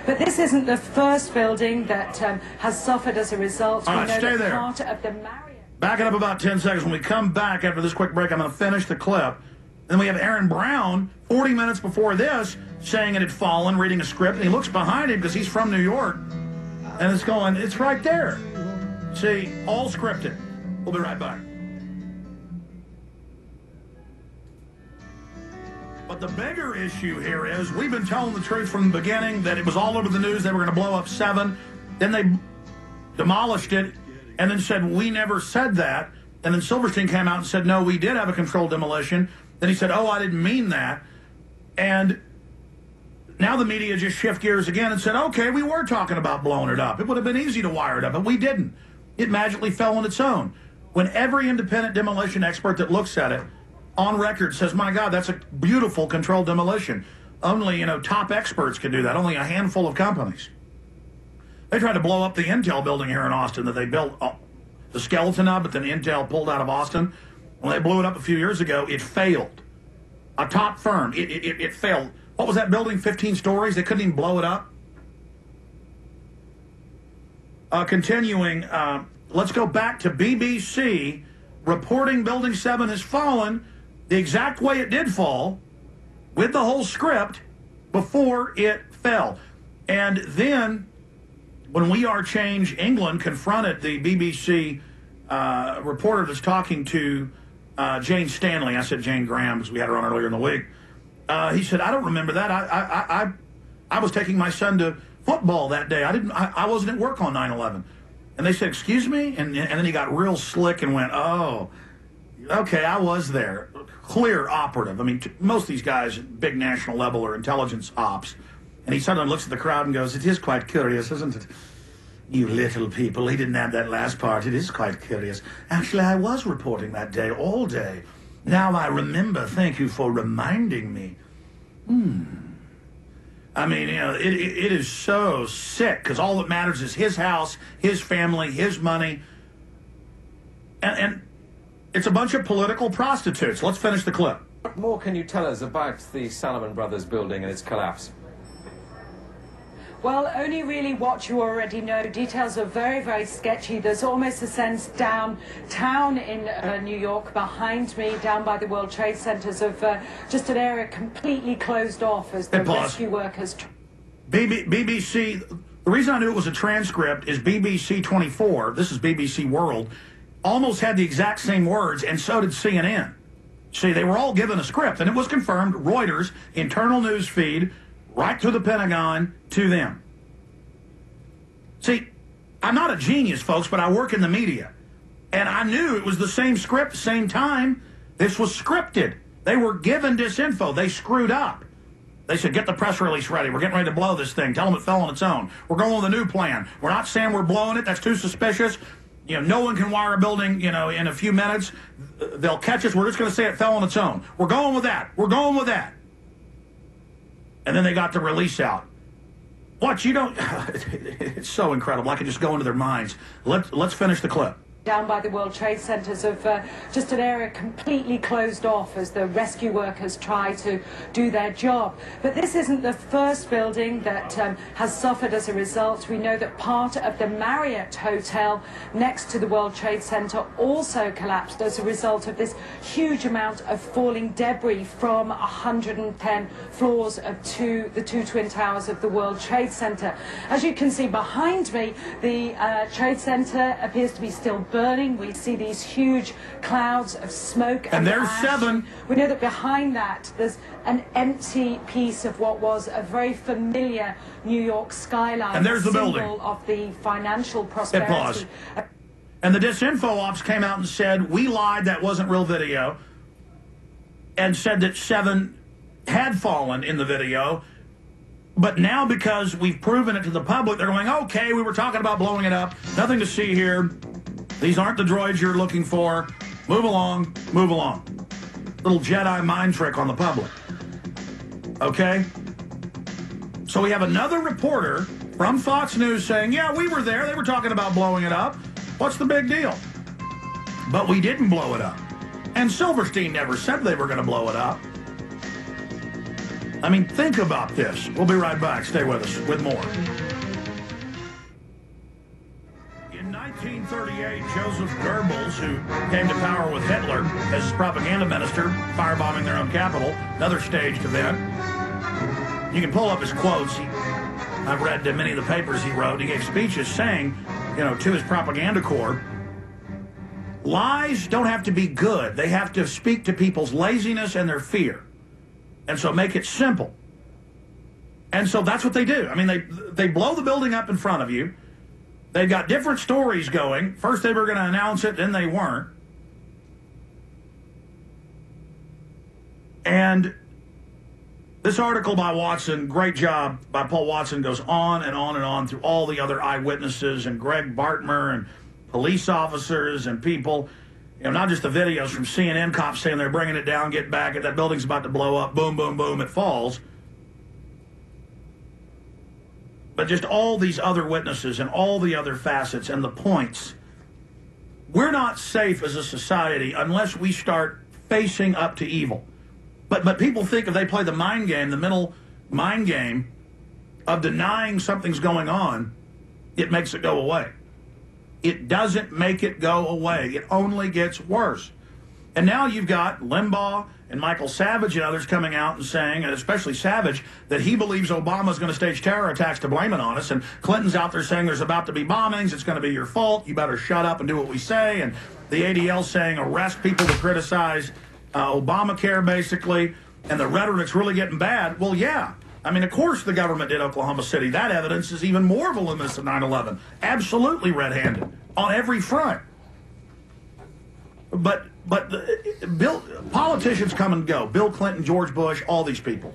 But this isn't the first building that has suffered as a result. All right, stay there. Part of the Marriott. Back it up about 10 seconds. When we come back after this quick break, I'm going to finish the clip. And then we have Aaron Brown, 40 minutes before this, saying it had fallen, reading a script. And he looks behind him because he's from New York. And it's going, it's right there. See, all scripted. We'll be right back. But the bigger issue here is we've been telling the truth from the beginning that it was all over the news. They were going to blow up 7. Then they demolished it and then said, we never said that. And then Silverstein came out and said, no, we did have a controlled demolition. Then he said, oh, I didn't mean that. And now the media just shift gears again and said, okay, we were talking about blowing it up. It would have been easy to wire it up, but we didn't. It magically fell on its own. When every independent demolition expert that looks at it on record says, my God, that's a beautiful controlled demolition. Only, top experts can do that. Only a handful of companies. They tried to blow up the Intel building here in Austin that they built the skeleton of, but then Intel pulled out of Austin. When they blew it up a few years ago, it failed. A top firm, it failed. What was that building, 15 stories? They couldn't even blow it up. Continuing, let's go back to BBC reporting Building 7 has fallen the exact way it did fall, with the whole script, before it fell. And then, when We Are Change England confronted the BBC reporter that's talking to Jane Stanley, I said Jane Graham because we had her on earlier in the week, he said, I don't remember that. I was taking my son to football that day. I wasn't at work on 9/11. And they said, excuse me? And then he got real slick and went, oh, okay, I was there. Clear operative. I mean, most of these guys at big national level are intelligence ops. And he suddenly looks at the crowd and goes, it is quite curious, isn't it? You little people. He didn't have that last part. It is quite curious. Actually, I was reporting that day, all day. Now I remember. Thank you for reminding me. I mean, it is so sick because all that matters is his house, his family, his money. And it's a bunch of political prostitutes. Let's finish the clip. What more can you tell us about the Salomon Brothers building and its collapse? Well, only really what you already know. Details are very, very sketchy. There's almost a sense downtown in New York, behind me, down by the World Trade Centers, of just an area completely closed off as the rescue workers... BBC, the reason I knew it was a transcript is BBC 24, this is BBC World, almost had the exact same words, and so did CNN. See, they were all given a script, and it was confirmed, Reuters, internal news feed, right to the Pentagon, to them. See, I'm not a genius, folks, but I work in the media. And I knew it was the same script, same time. This was scripted. They were given disinfo. They screwed up. They said, get the press release ready. We're getting ready to blow this thing. Tell them it fell on its own. We're going with a new plan. We're not saying we're blowing it. That's too suspicious. No one can wire a building, in a few minutes. They'll catch us. We're just going to say it fell on its own. We're going with that. We're going with that. And then they got the release out. What, you don't... It's so incredible. I could just go into their minds. Let's finish the clip. Down by the World Trade Centers, of just an area completely closed off as the rescue workers try to do their job. But this isn't the first building that has suffered as a result. We know that part of the Marriott Hotel next to the World Trade Center also collapsed as a result of this huge amount of falling debris from 110 floors of the two twin towers of the World Trade Center. As you can see behind me, the Trade Center appears to be still burning. We see these huge clouds of smoke and there's ash. 7. We know that behind that there's an empty piece of what was a very familiar New York skyline. And there's the building of the financial prosperity. And the disinfo ops came out and said, we lied, that wasn't real video, and said that 7 had fallen in the video. But now, because we've proven it to the public, they're going, okay, we were talking about blowing it up. Nothing to see here. These aren't the droids you're looking for. Move along, move along. Little Jedi mind trick on the public. Okay? So we have another reporter from Fox News saying, yeah, we were there. They were talking about blowing it up. What's the big deal? But we didn't blow it up. And Silverstein never said they were going to blow it up. I mean, think about this. We'll be right back. Stay with us with more. In 1938, Joseph Goebbels, who came to power with Hitler as his propaganda minister, firebombing their own capital, another staged event. You can pull up his quotes. I've read many of the papers he wrote. He gave speeches saying, to his propaganda corps, lies don't have to be good. They have to speak to people's laziness and their fear. And so make it simple. And so that's what they do. I mean, they blow the building up in front of you. They've got different stories going. First they were going to announce it, then they weren't. And this article by Watson, great job by Paul Watson, goes on and on and on through all the other eyewitnesses and Greg Bartmer and police officers and people. Not just the videos from CNN cops saying they're bringing it down, get back, that building's about to blow up, boom, boom, boom, it falls. But just all these other witnesses and all the other facets and the points. We're not safe as a society unless we start facing up to evil. But people think if they play the mind game, the mental mind game of denying something's going on, it makes it go away. It doesn't make it go away. It only gets worse. And now you've got Limbaugh and Michael Savage and others coming out and saying, and especially Savage, that he believes Obama's going to stage terror attacks to blame it on us. And Clinton's out there saying there's about to be bombings. It's going to be your fault. You better shut up and do what we say. And the ADL saying arrest people to criticize Obamacare, basically. And the rhetoric's really getting bad. Well, yeah. I mean, of course the government did Oklahoma City. That evidence is even more voluminous than 9/11. Absolutely red-handed on every front. But politicians come and go. Bill Clinton, George Bush, all these people.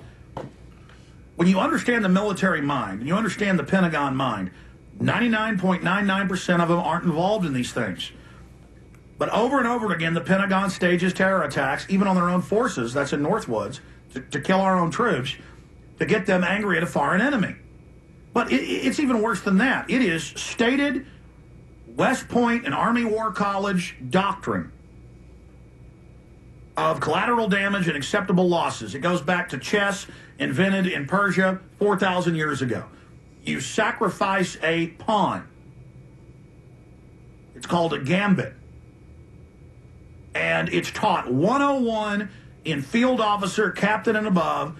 When you understand the military mind and you understand the Pentagon mind, 99.99% of them aren't involved in these things. But over and over again, the Pentagon stages terror attacks, even on their own forces, that's in Northwoods, to kill our own troops, to get them angry at a foreign enemy. But it's even worse than that. It is stated West Point and Army War College doctrine of collateral damage and acceptable losses. It goes back to chess, invented in Persia 4,000 years ago. You sacrifice a pawn. It's called a gambit. And it's taught 101 in field officer, captain, and above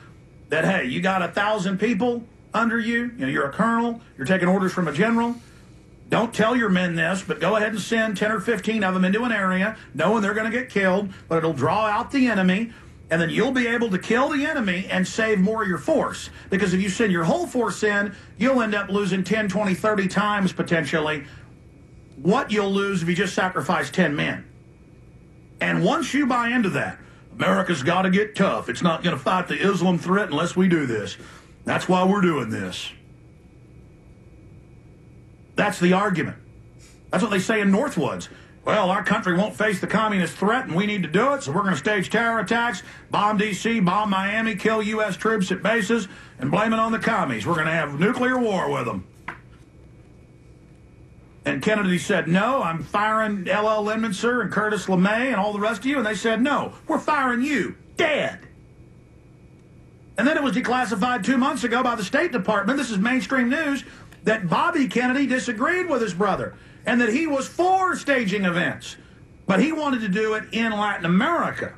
that, hey, you got 1,000 people under you. You're a colonel. You're taking orders from a general. Don't tell your men this, but go ahead and send 10 or 15 of them into an area, knowing they're going to get killed, but it'll draw out the enemy, and then you'll be able to kill the enemy and save more of your force. Because if you send your whole force in, you'll end up losing 10, 20, 30 times, potentially, what you'll lose if you just sacrifice 10 men. And once you buy into that, America's got to get tough. It's not going to fight the Islam threat unless we do this. That's why we're doing this. That's the argument. That's what they say in Northwoods. Well, our country won't face the communist threat, and we need to do it, so we're going to stage terror attacks, bomb D.C., bomb Miami, kill U.S. troops at bases, and blame it on the commies. We're going to have nuclear war with them. And Kennedy said, no, I'm firing L.L. Linminster and Curtis LeMay and all the rest of you. And they said, no, we're firing you. Dead. And then it was declassified 2 months ago by the State Department. This is mainstream news, that Bobby Kennedy disagreed with his brother and that he was for staging events. But he wanted to do it in Latin America.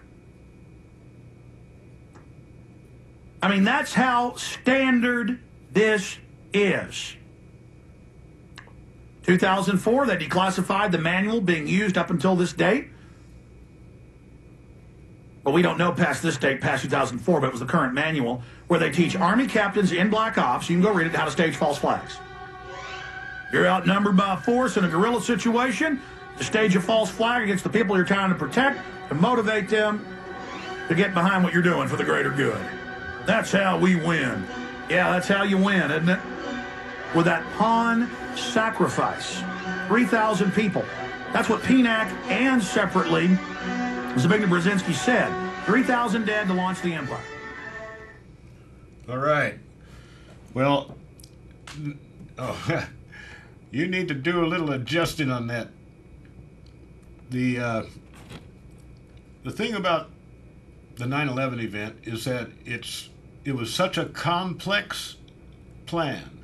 I mean, that's how standard this is. 2004, they declassified the manual being used up until this date. Well, we don't know past this date, past 2004, but it was the current manual where they teach Army captains in Black Ops, you can go read it, how to stage false flags. You're outnumbered by a force in a guerrilla situation, to stage a false flag against the people you're trying to protect, to motivate them to get behind what you're doing for the greater good. That's how we win. Yeah, that's how you win, isn't it? With that pawn sacrifice. 3,000 people. That's what PNAC and separately Zbigniew Brzezinski said. 3,000 dead to launch the empire. All right. Well, you need to do a little adjusting on that. The thing about the 9/11 event is that it's it was such a complex plan